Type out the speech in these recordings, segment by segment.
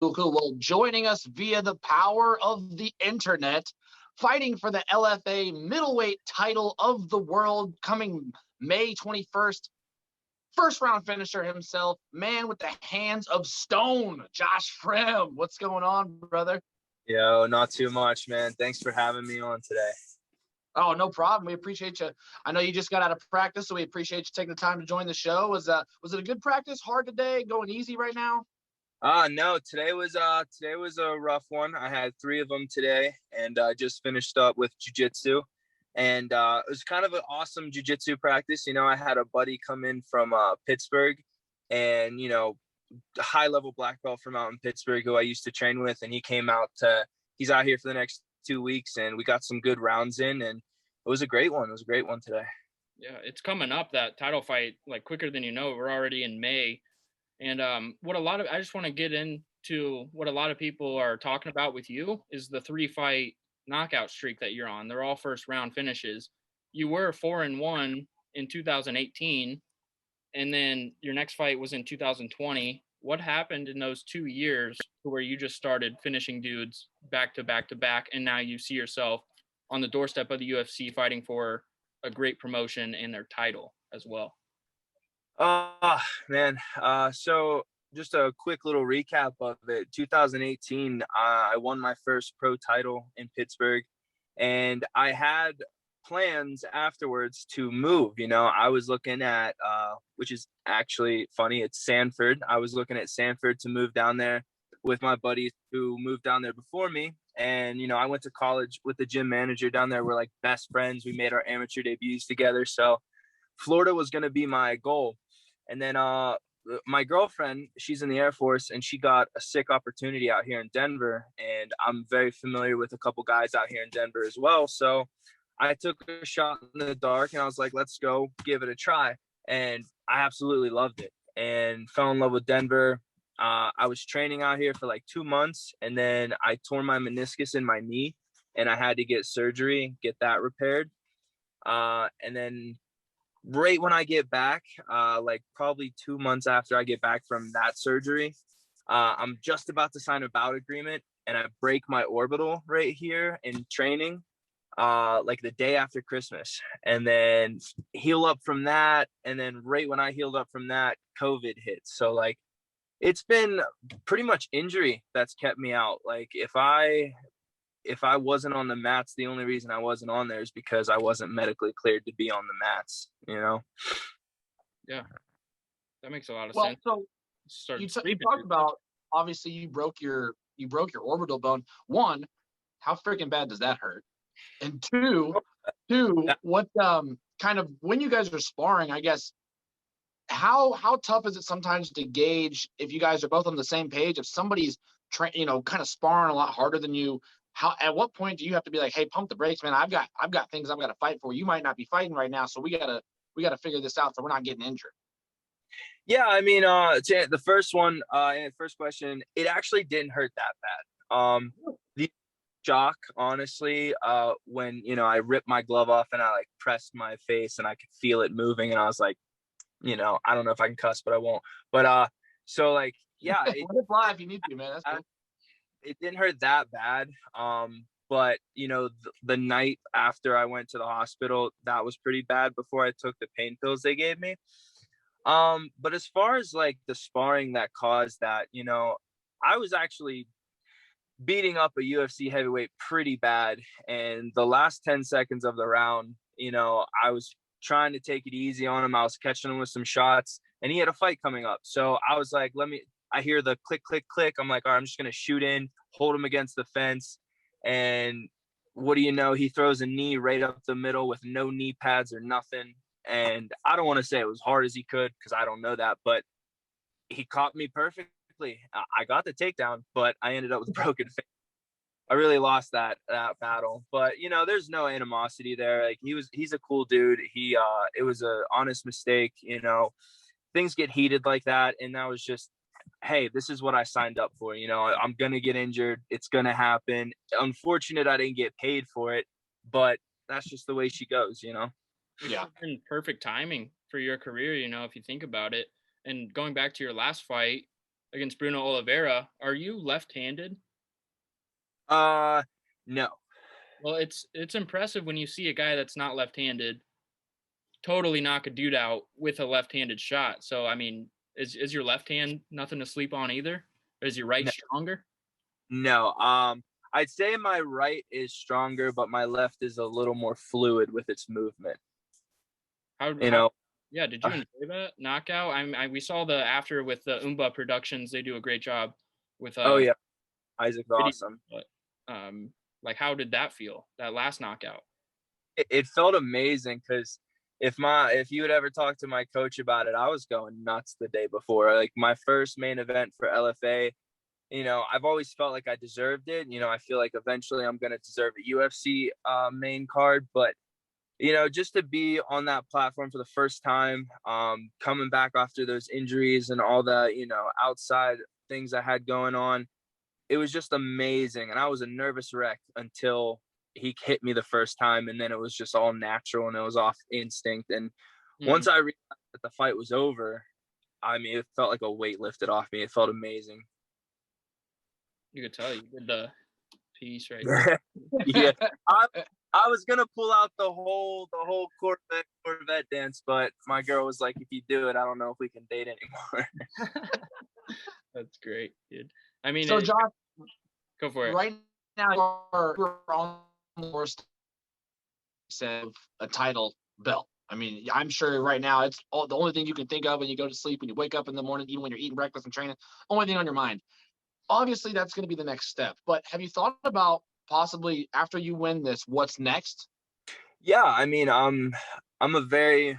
Cool. Well, joining us via the power of the internet, fighting for the LFA middleweight title of the world coming May 21st. First round finisher himself, man with the hands of stone, Josh Fremd. What's going on, brother? Yo, not too much, man. Thanks for having me on today. Oh, no problem. We appreciate you. I know you just got out of practice, so we appreciate you taking the time to join the show. Was it a good practice? Hard today? Going easy right now? No, today was a rough one. I had 3 of them today, and I just finished up with jiu-jitsu. And it was kind of an awesome jiu-jitsu practice. I had a buddy come in from Pittsburgh, and high-level black belt from out in Pittsburgh who I used to train with, and he's out here for the next 2 weeks, and we got some good rounds in, and it was a great one. It was a great one today. Yeah, it's coming up, that title fight, like quicker than you know. We're already in May. And I just want to get into what a lot of people are talking about with you is the 3-fight knockout streak that you're on. They're all first round finishes. You were 4-1 in 2018, and then your next fight was in 2020. What happened in those 2 years where you just started finishing dudes back to back to back, and now you see yourself on the doorstep of the UFC fighting for a great promotion and their title as well? Man. So just a quick little recap of it. 2018, I won my first pro title in Pittsburgh, and I had plans afterwards to move. I was looking at, which is actually funny, it's Sanford. I was looking at Sanford to move down there with my buddies who moved down there before me. And, I went to college with the gym manager down there. We're like best friends. We made our amateur debuts together. So Florida was going to be my goal. And then my girlfriend, she's in the Air Force, and she got a sick opportunity out here in Denver. And I'm very familiar with a couple guys out here in Denver as well. So I took a shot in the dark, and I was like, let's go give it a try. And I absolutely loved it and fell in love with Denver. I was training out here for like 2 months, and then I tore my meniscus in my knee, and I had to get surgery, get that repaired. And then right when I get back, like probably 2 months after I get back from that surgery, I'm just about to sign a bout agreement, and I break my orbital right here in training, like the day after Christmas, and then heal up from that. And then right when I healed up from that, COVID hits. So like, it's been pretty much injury that's kept me out. Like if I wasn't on the mats, the only reason I wasn't on there is because I wasn't medically cleared to be on the mats, Yeah, that makes a lot of Well, sense. so you talked about, obviously you broke your orbital bone. One, how freaking bad does that hurt? And two, what kind of, when you guys are sparring, I guess, how tough is it sometimes to gauge if you guys are both on the same page? If somebody's kind of sparring a lot harder than you, at what point do you have to be like, hey, pump the brakes, man? I've got things I've got to fight for. You might not be fighting right now, so we gotta figure this out so we're not getting injured. Yeah, I mean, to the first one, and the first question, it actually didn't hurt that bad. The shock, honestly, when I ripped my glove off and I like pressed my face and I could feel it moving, and I was like, I don't know if I can cuss, but I won't. But so like, yeah, if you need to, man. That's cool. It didn't hurt that bad. But the night after I went to the hospital, that was pretty bad before I took the pain pills they gave me. But as far as like the sparring that caused that, I was actually beating up a UFC heavyweight pretty bad. And the last 10 seconds of the round, I was trying to take it easy on him. I was catching him with some shots, and he had a fight coming up. So I was like, I hear the click, click, click. I'm like, all right, I'm just going to shoot in, hold him against the fence. And what do you know? He throws a knee right up the middle with no knee pads or nothing. And I don't want to say it was hard as he could, because I don't know that, but he caught me perfectly. I got the takedown, but I ended up with broken face. I really lost that battle, but there's no animosity there. Like he's a cool dude. It was a honest mistake. Things get heated like that, and that was just, hey, this is what I signed up for. I'm gonna get injured. It's gonna happen. Unfortunate I didn't get paid for it, but that's just the way she goes. Yeah, it's been perfect timing for your career. If you think about it. And going back to your last fight, against Bruno Oliveira. Are you left-handed? No. Well, it's impressive when you see a guy that's not left-handed totally knock a dude out with a left-handed shot. So, I mean, is your left hand nothing to sleep on either? Or is your right No. stronger? No. I'd say my right is stronger, but my left is a little more fluid with its movement. How yeah, did you enjoy that knockout? We saw the after with the Umba Productions. They do a great job with Oh yeah, Isaac's video, awesome. but like how did that feel? That last knockout? It felt amazing because if you would ever talk to my coach about it, I was going nuts the day before. Like my first main event for LFA, I've always felt like I deserved it. I feel like eventually I'm going to deserve a UFC main card, but just to be on that platform for the first time, coming back after those injuries and all the, outside things I had going on, it was just amazing. And I was a nervous wreck until he hit me the first time. And then it was just all natural and it was off instinct. And once I realized that the fight was over, I mean, it felt like a weight lifted off me. It felt amazing. You could tell you did the piece right there. Yeah. I was gonna pull out the whole Corvette dance, but my girl was like, "If you do it, I don't know if we can date anymore." That's great, dude. I mean, so Josh, go for it. Right now, you're on the worst of a title belt. I mean, I'm sure right now it's the only thing you can think of when you go to sleep, when you wake up in the morning, even when you're eating breakfast and training. Only thing on your mind. Obviously, that's going to be the next step. But have you thought about possibly after you win this, what's next? Yeah, I mean, I'm a very,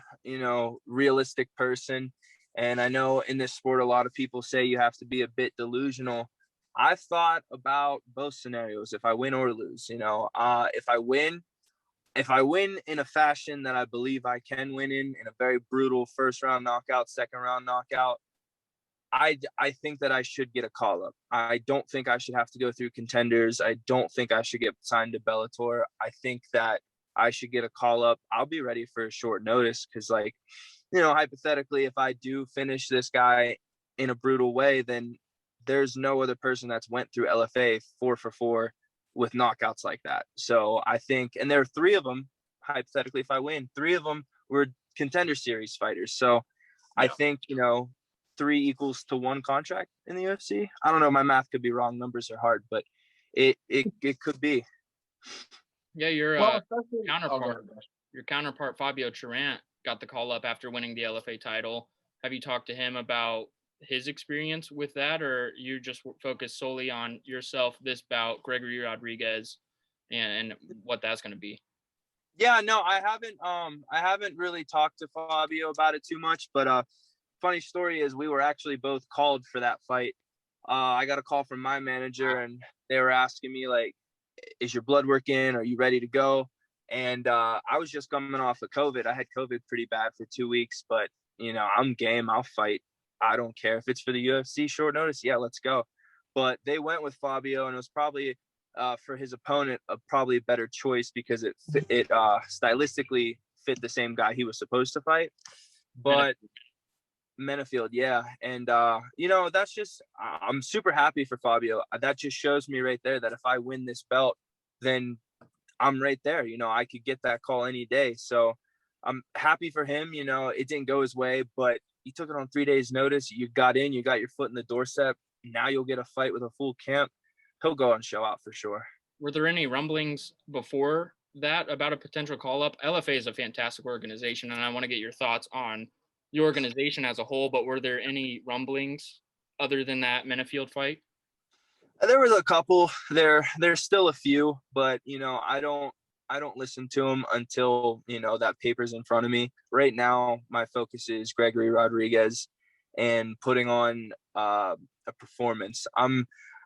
realistic person. And I know in this sport, a lot of people say you have to be a bit delusional. I've thought about both scenarios, if I win or lose. If I win in a fashion that I believe I can win in a very brutal first round knockout, second round knockout, I think that I should get a call up. I don't think I should have to go through contenders. I don't think I should get signed to Bellator. I think that I should get a call up. I'll be ready for a short notice because, hypothetically, if I do finish this guy in a brutal way, then there's no other person that's went through LFA 4 for 4 with knockouts like that. So I think, and there are 3 of them, hypothetically, if I win, 3 of them were contender series fighters. So I think, 3 equals to 1 contract in the UFC. I don't know. My math could be wrong. Numbers are hard, but it could be. Yeah, your counterpart Fabio Cherant got the call up after winning the LFA title. Have you talked to him about his experience with that, or you just focus solely on yourself, this bout, Gregory Rodrigues, and what that's going to be? Yeah, no, I haven't really talked to Fabio about it too much, but funny story is we were actually both called for that fight. I got a call from my manager and they were asking me like, is your blood work in? Are you ready to go? And I was just coming off of COVID. I had COVID pretty bad for 2 weeks, but I'm game. I'll fight. I don't care if it's for the UFC short notice. Yeah, let's go. But they went with Fabio and it was probably for his opponent probably a better choice because it stylistically fit the same guy he was supposed to fight. But Menafield, yeah. And, that's just, I'm super happy for Fabio. That just shows me right there that if I win this belt, then I'm right there. I could get that call any day. So I'm happy for him. It didn't go his way, but he took it on 3 days notice. You got in, you got your foot in the doorstep. Now you'll get a fight with a full camp. He'll go and show out for sure. Were there any rumblings before that about a potential call up? LFA is a fantastic organization, and I want to get your thoughts on the organization as a whole, but were there any rumblings other than that Menafield fight? There was a couple. There's still a few, but I don't listen to them until that paper's in front of me. Right now, my focus is Gregory Rodrigues and putting on a performance.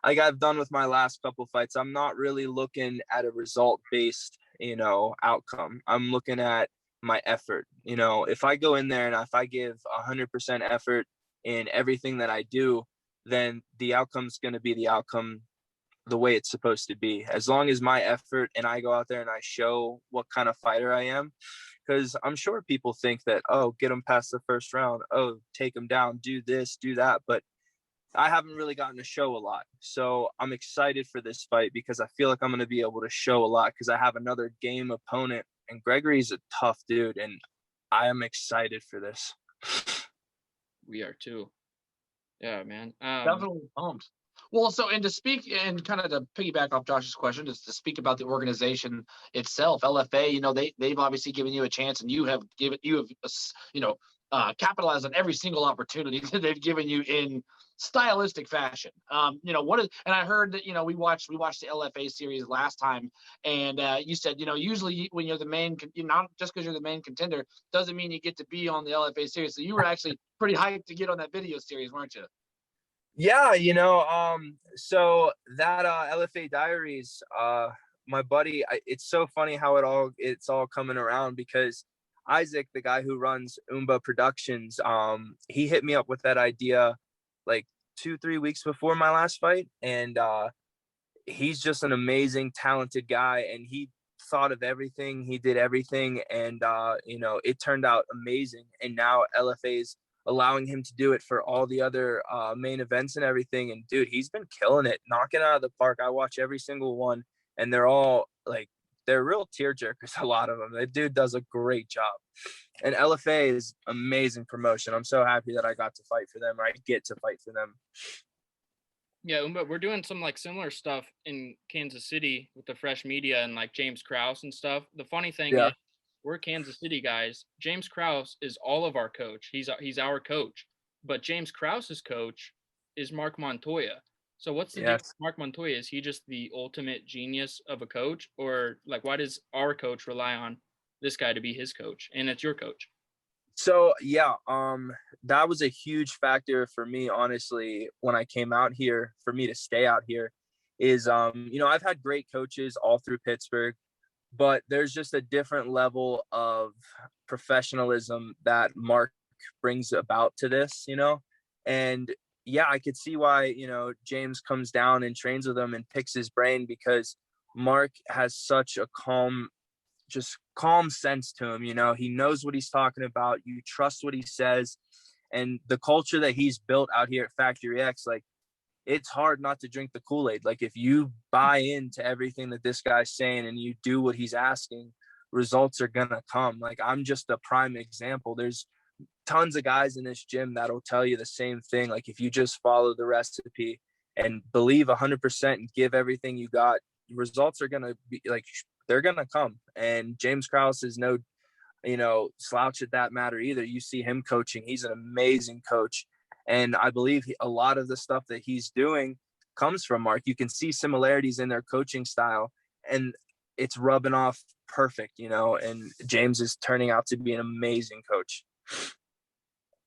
Like I've done with my last couple fights. I'm not really looking at a result based outcome. I'm looking at my effort. If I go in there and if I give 100% effort in everything that I do, then the outcome's going to be the outcome the way it's supposed to be. As long as my effort and I go out there and I show what kind of fighter I am, because I'm sure people think that, oh, get them past the first round, oh, take them down, do this, do that. But I haven't really gotten to show a lot. So I'm excited for this fight because I feel like I'm going to be able to show a lot because I have another game opponent, and Gregory's a tough dude, and I am excited for this. We are too. Yeah, man. Definitely pumped. Well, so and to speak and kind of to piggyback off Josh's question, just to speak about the organization itself, LFA, you know, they've obviously given you a chance, and you have capitalized on every single opportunity that they've given you in stylistic fashion. You know, what is, and I heard that, you know, we watched the LFA series last time, and you said, you know, usually when you're the main, not just because you're the main contender doesn't mean you get to be on the LFA series. So you were actually pretty hyped to get on that video series, weren't you? Yeah, you know, so that LFA Diaries, my buddy, it's so funny how it's all coming around because Isaac, the guy who runs Umba Productions, he hit me up with that idea like 2-3 weeks before my last fight, and he's just an amazing, talented guy, and he thought of everything, he did everything, and you know, it turned out amazing. And now LFA's allowing him to do it for all the other main events and everything. And dude, he's been killing it, knocking it out of the park. I watch every single one, and they're all like, they're real tear jerkers, a lot of them. That dude does a great job. And LFA is amazing promotion. I'm so happy that I got to fight for them, or I get to fight for them. Yeah, but we're doing some like similar stuff in Kansas City with the Fresh Media and like James Krause and stuff. The funny thing is, we're Kansas City guys. James Krause is all of our coach. He's our coach. But James Krause's coach is Marc Montaya. So what's the deal with Marc Montaya? Is he just the ultimate genius of a coach? Or like, why does our coach rely on this guy to be his coach? And it's your coach. So yeah, that was a huge factor for me, honestly, when I came out here, for me to stay out here is, you know, I've had great coaches all through Pittsburgh, but there's just a different level of professionalism that Marc brings about to this, you know? And yeah, I could see why, you know, James comes down and trains with him and picks his brain, because Marc has such a calm sense to him. You know, he knows what he's talking about. You trust what he says. And the culture that he's built out here at Factory X, like, it's hard not to drink the Kool-Aid. Like, if you buy into everything that this guy's saying and you do what he's asking, results are gonna come. Like, I'm just a prime example. There's tons of guys in this gym that'll tell you the same thing. Like, if you just follow the recipe and believe 100% and give everything you got, results are gonna be like, they're gonna come. And James Krause is no, you know, slouch at that matter either. You see him coaching; he's an amazing coach, and I believe a lot of the stuff that he's doing comes from Marc. You can see similarities in their coaching style, and it's rubbing off perfect, you know. And James is turning out to be an amazing coach.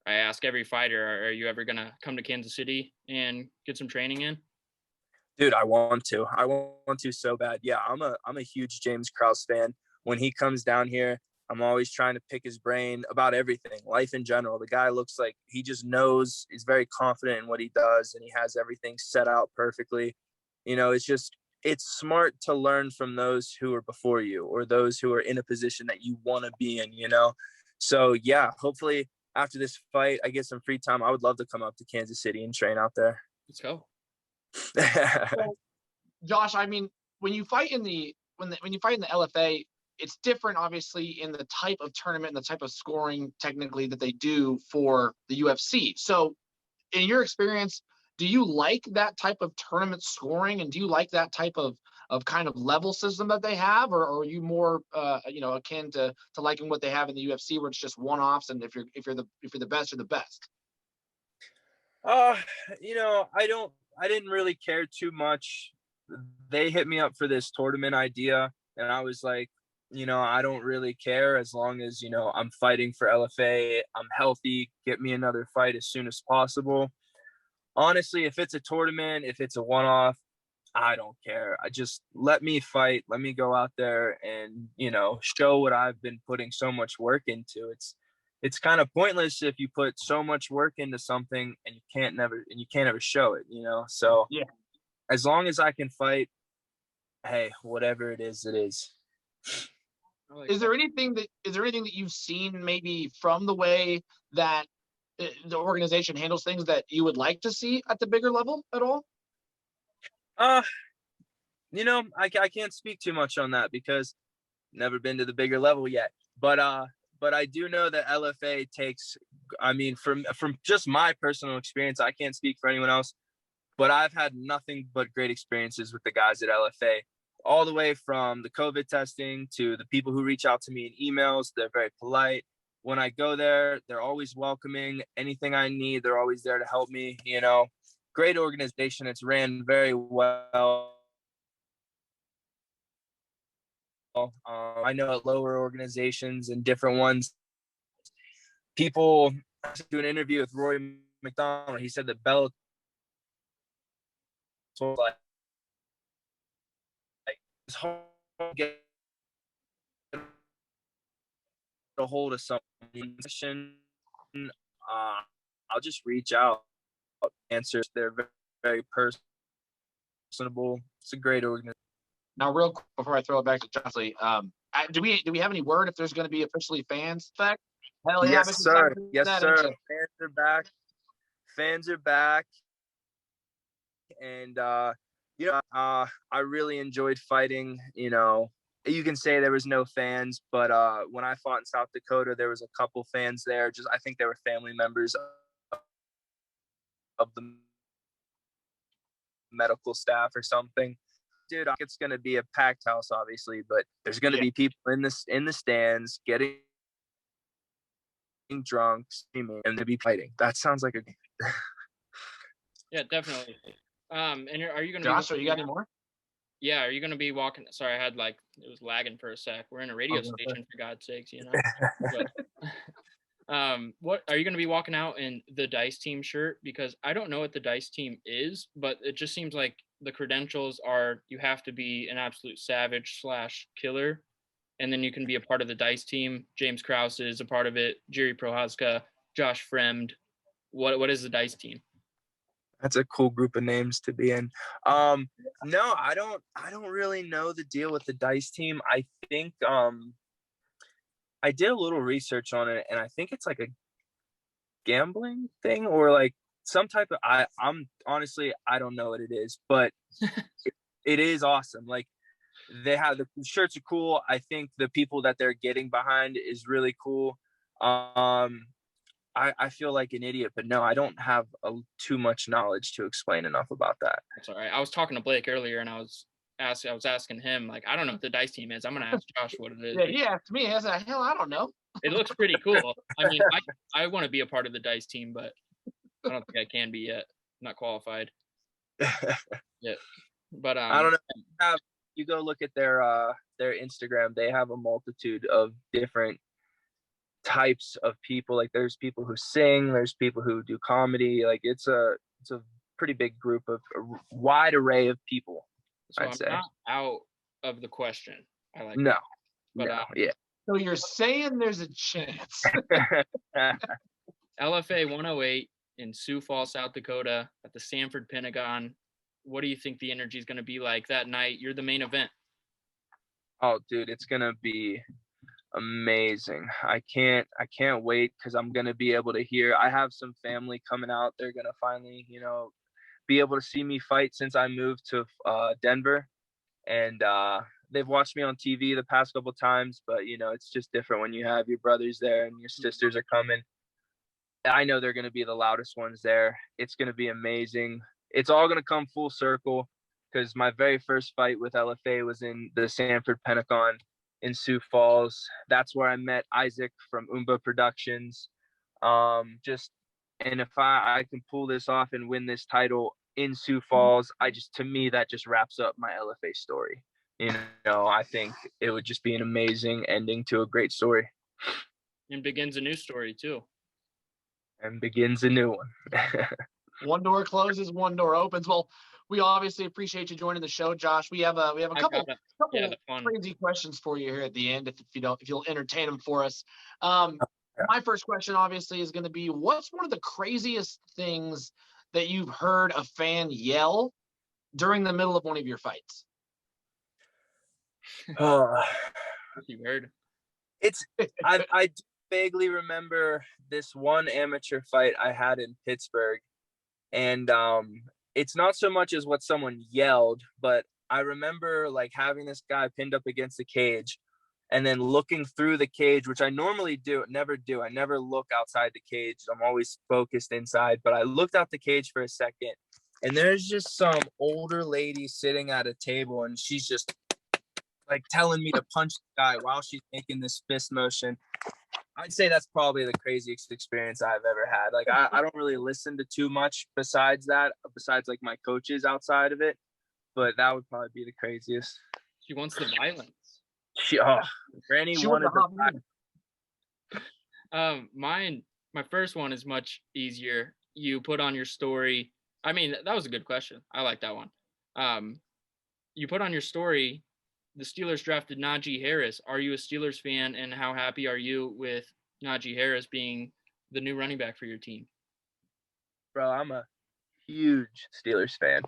I ask every fighter, are you ever gonna come to Kansas City and get some training in? Dude, I want to so bad. Yeah, I'm a huge James Krause fan. When he comes down here, I'm always trying to pick his brain about everything, life in general. The guy looks like he just knows, he's very confident in what he does, and he has everything set out perfectly. You know, it's smart to learn from those who are before you, or those who are in a position that you want to be in, you know? So yeah, hopefully after this fight, I get some free time. I would love to come up to Kansas City and train out there. Let's go. Well, Josh, I mean, when you fight in the LFA, it's different, obviously, in the type of tournament and the type of scoring technically that they do for the UFC. So, in your experience, do you like that type of tournament scoring, and do you like that type of kind of level system that they have, or are you more you know, akin to liking what they have in the UFC, where it's just one-offs, and if you're the best, you're the best? You know, I didn't really care too much. They hit me up for this tournament idea, and I was like, you know, I don't really care, as long as, you know, I'm fighting for LFA, I'm healthy, get me another fight as soon as possible. Honestly, if it's a tournament, if it's a one-off, I don't care. I just, let me fight, let me go out there and, you know, show what I've been putting so much work into. It's kind of pointless if you put so much work into something and you can't ever show it, you know? So yeah, as long as I can fight, hey, whatever it is, it is. Is there anything that you've seen maybe from the way that the organization handles things that you would like to see at the bigger level at all? I can't speak too much on that because never been to the bigger level yet. But I do know that LFA takes, I mean, from just my personal experience, I can't speak for anyone else, but I've had nothing but great experiences with the guys at LFA, all the way from the COVID testing to the people who reach out to me in emails. They're very polite. When I go there, they're always welcoming. Anything I need, they're always there to help me. Great organization. It's ran very well. I know at lower organizations and different ones, people do an interview with Roy McDonald. He said that Bellator like it's hard to get a hold of someone. I'll just reach out, answers. They're very, very personable. It's a great organization. Now, real quick before I throw it back to Josh Lee, do we have any word if there's going to be officially fans back? Hell yeah! Yes, sir. Yes, sir. Fans are back, and I really enjoyed fighting. You can say there was no fans, but when I fought in South Dakota, there was a couple fans there. I think they were family members of the medical staff or something. Dude, it's going to be a packed house, obviously, but there's going to be people in the stands getting drunk, screaming, and they'll be fighting. That sounds like a Yeah, definitely. And are you going to Josh, you got any more? Yeah, are you going to be walking? Sorry, I had it was lagging for a sec. We're in a radio station, for God's sakes, But, what are you going to be walking out in the Dice Team shirt? Because I don't know what the Dice Team is, but it just seems like the credentials are you have to be an absolute savage / killer, and then you can be a part of the Dice Team. James Krause is a part of it. Jerry Prohaska, Josh Fremd. What is the Dice Team? That's a cool group of names to be in. No, I don't really know the deal with the Dice Team. I think I did a little research on it, and I think it's like a gambling thing or like some type of I'm honestly I don't know what it is, but it is awesome. Like they have the shirts are cool. I think the people that they're getting behind is really cool. I feel like an idiot, but no, I don't have too much knowledge to explain enough about that. That's all right. I was talking to Blake earlier, and I was asking him, I don't know what the Dice Team is. I'm going to ask Josh what it is. Yeah, he asked me. I said, hell, I don't know. It looks pretty cool. I mean, I want to be a part of the Dice Team, but I don't think I can be yet. I'm not qualified. Yeah. But I don't know. You go look at their Instagram. They have a multitude of different types of people. Like there's people who sing, there's people who do comedy. Like it's a pretty big group of a wide array of people. So I'm not out of the question. I like no, that. But yeah. So you're saying there's a chance? LFA 108 in Sioux Falls, South Dakota, at the Sanford Pentagon. What do you think the energy is going to be like that night? You're the main event. Oh, dude, it's gonna be amazing. I can't wait because I'm gonna be able to hear. I have some family coming out. They're gonna finally, be able to see me fight since I moved to Denver, and they've watched me on TV the past couple times. But it's just different when you have your brothers there and your sisters are coming. I know they're gonna be the loudest ones there. It's gonna be amazing. It's all gonna come full circle because my very first fight with LFA was in the Sanford Pentagon in Sioux Falls. That's where I met Isaac from Umba Productions. And if I can pull this off and win this title in Sioux Falls, to me that just wraps up my LFA story. I think it would just be an amazing ending to a great story. And begins a new story too. And begins a new one. One door closes, one door opens. Well, we obviously appreciate you joining the show, Josh. We have a couple crazy questions for you here at the end, if you'll entertain them for us. My first question obviously is going to be, what's one of the craziest things that you've heard a fan yell during the middle of one of your fights? You heard? I vaguely remember this one amateur fight I had in Pittsburgh, and it's not so much as what someone yelled, but I remember like having this guy pinned up against the cage and then looking through the cage, which I normally never do. I never look outside the cage. I'm always focused inside, but I looked out the cage for a second, and there's just some older lady sitting at a table, and she's just like telling me to punch the guy while she's making this fist motion. I'd say that's probably the craziest experience I've ever had. Like, I don't really listen to too much besides like my coaches outside of it, but that would probably be the craziest. She wants the violence. Granny wanted the my first one is much easier. You put on your story. I mean, that was a good question. I like that one. You put on your story, the Steelers drafted Najee Harris. Are you a Steelers fan, and how happy are you with Najee Harris being the new running back for your team? Bro, I'm a huge Steelers fan.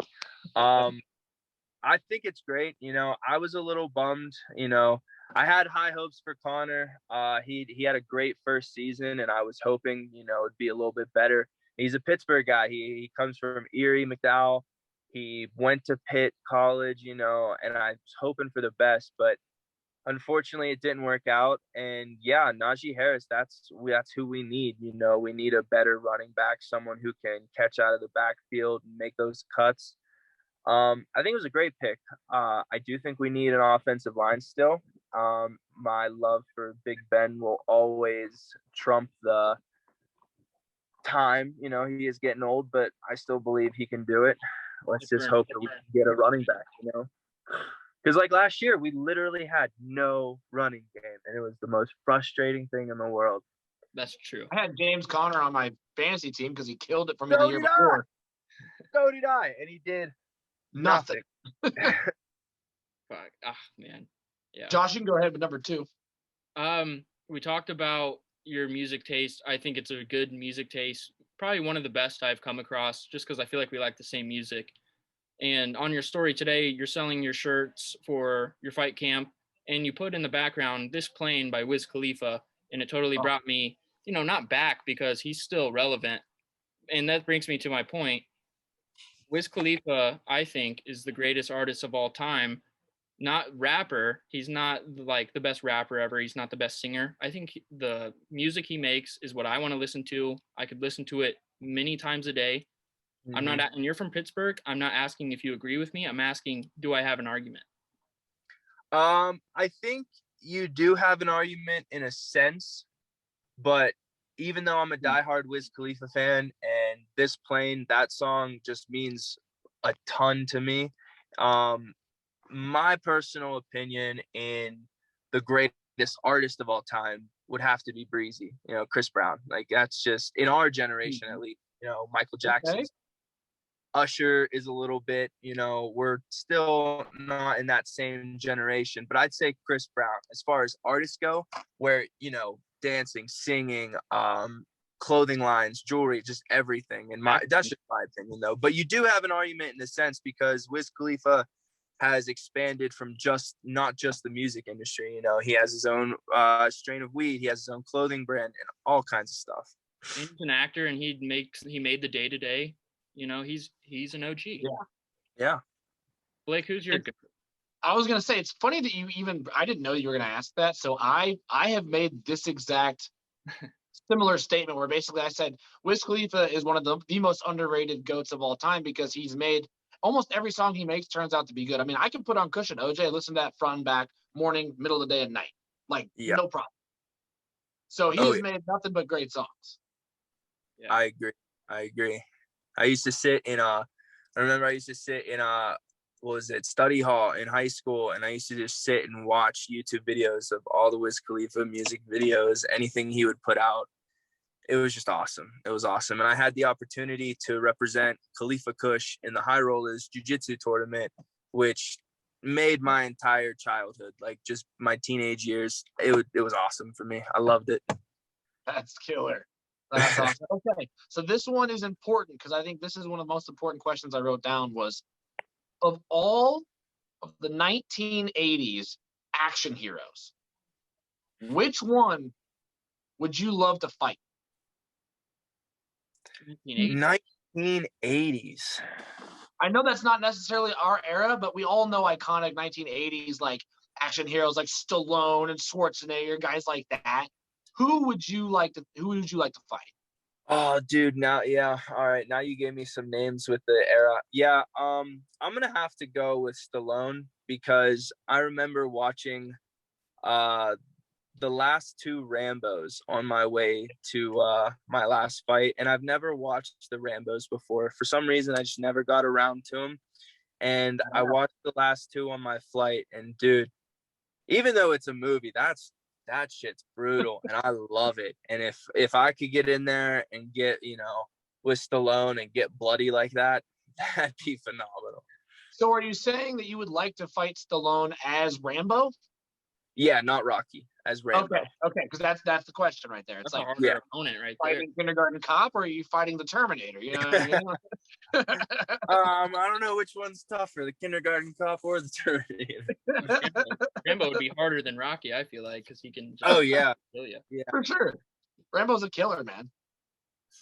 I think it's great. You know, I was a little bummed. You know, I had high hopes for Connor. He had a great first season, and I was hoping, you know, it'd be a little bit better. He's a Pittsburgh guy. He comes from Erie, McDowell. He went to Pitt College, you know, and I was hoping for the best, but unfortunately it didn't work out. And yeah, Najee Harris, that's who we need. You know, we need a better running back, someone who can catch out of the backfield and make those cuts. I think it was a great pick. I do think we need an offensive line still. My love for Big Ben will always trump the time. You know, he is getting old, but I still believe he can do it. Let's just hope that we can get a running back, you know? Because like last year, we literally had no running game, and it was the most frustrating thing in the world. That's true. I had James Conner on my fantasy team because he killed it for me the year before. So did I, and he did nothing. Fuck. Ah, man. Yeah. Josh, you can go ahead with number 2. We talked about your music taste. I think it's a good music taste. Probably one of the best I've come across, just because I feel like we like the same music. And on your story today, you're selling your shirts for your fight camp, and you put in the background This Plane by Wiz Khalifa, and it totally brought me, you know, not back because he's still relevant. And that brings me to my point. Wiz Khalifa, I think, is the greatest artist of all time. Not rapper. He's not like the best rapper ever. He's not the best singer. I think the music he makes is what I want to listen to. I could listen to it many times a day. Mm-hmm. I'm not, and you're from Pittsburgh. I'm not asking if you agree with me. I'm asking, do I have an argument? I think you do have an argument in a sense, but even though I'm a diehard Wiz Khalifa fan, and This Plane, that song just means a ton to me. My personal opinion in the greatest artist of all time would have to be Breezy, you know, Chris Brown. Like, that's just in our generation, at least, you know, Michael Jackson. Okay. Usher is a little bit, you know, we're still not in that same generation, but I'd say Chris Brown, as far as artists go, where, you know, dancing, singing, clothing lines, jewelry, just everything. And that's just my opinion, though. But you do have an argument in a sense, because Wiz Khalifa has expanded from not just the music industry. You know, he has his own strain of weed, he has his own clothing brand, and all kinds of stuff. And he's an actor, and he made the day-to-day. You know, he's an OG. Yeah. Blake, who's your? I was gonna say, it's funny that I didn't know you were gonna ask that. So I have made this exact similar statement where basically I said Wiz Khalifa is one of the most underrated GOATs of all time, because he's made almost every song he makes turns out to be good. I mean, I can put on Cushion OJ, listen to that front and back, morning, middle of the day, and night. Like, no problem. So he has made nothing but great songs. Yeah. I agree. I used to sit in study hall in high school, and I used to just sit and watch YouTube videos of all the Wiz Khalifa music videos, anything he would put out. It was just awesome. It was awesome. And I had the opportunity to represent Khalifa Kush in the High Rollers Jiu-Jitsu tournament, which made my entire childhood, like just my teenage years. It was awesome for me. I loved it. That's killer. That's awesome. Okay. So this one is important, because I think this is one of the most important questions I wrote down was, of all of the 1980s action heroes, which one would you love to fight? 1980s. I know that's not necessarily our era, but we all know iconic 1980s like action heroes like Stallone and Schwarzenegger, guys like that. Who would you like to fight? Oh, dude, now, yeah. All right, now you gave me some names with the era. Yeah, I'm gonna have to go with Stallone because I remember watching the last two Rambos on my way to my last fight, and I've never watched the Rambos before. For some reason, I just never got around to them, and I watched the last two on my flight, and dude, even though it's a movie, that shit's brutal, and I love it. And if I could get in there and get, with Stallone and get bloody like that, that'd be phenomenal. So are you saying that you would like to fight Stallone as Rambo? Yeah, not Rocky, as Rambo. Okay, because that's the question right there. It's That's like, a harder opponent right there. fighting Kindergarten Cop, or are you fighting the Terminator? You know what I mean? I don't know which one's tougher, the Kindergarten Cop or the Terminator. Rambo would be harder than Rocky, I feel like, because he can just Oh yeah, kill you. yeah, For sure. Rambo's a killer, man.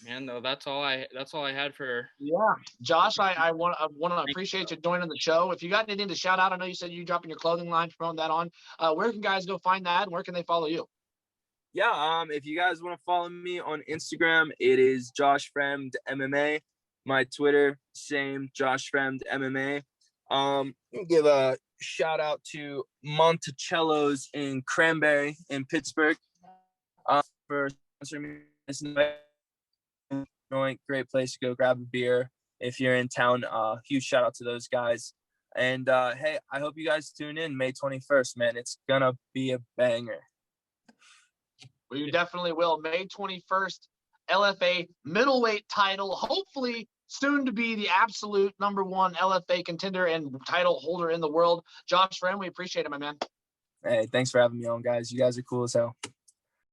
Man, though, that's all I had for. Yeah, Josh, I want to appreciate you joining the show. If you got anything to shout out, I know you said you dropping your clothing line, promoting that on. Where can guys go find that, and where can they follow you? Yeah, if you guys want to follow me on Instagram, it is Josh Fremd MMA. My Twitter, same, Josh Fremd MMA. Give a shout out to Monticello's in Cranberry in Pittsburgh for sponsoring me this night. Great place to go grab a beer if you're in town. Huge shout out to those guys. And hey, I hope you guys tune in May 21st, man. It's gonna be a banger. Well, you definitely will. May 21st, LFA middleweight title, hopefully soon to be the absolute number one LFA contender and title holder in the world. Josh Fremd, we appreciate it, my man. Hey, thanks for having me on, guys. You guys are cool as hell.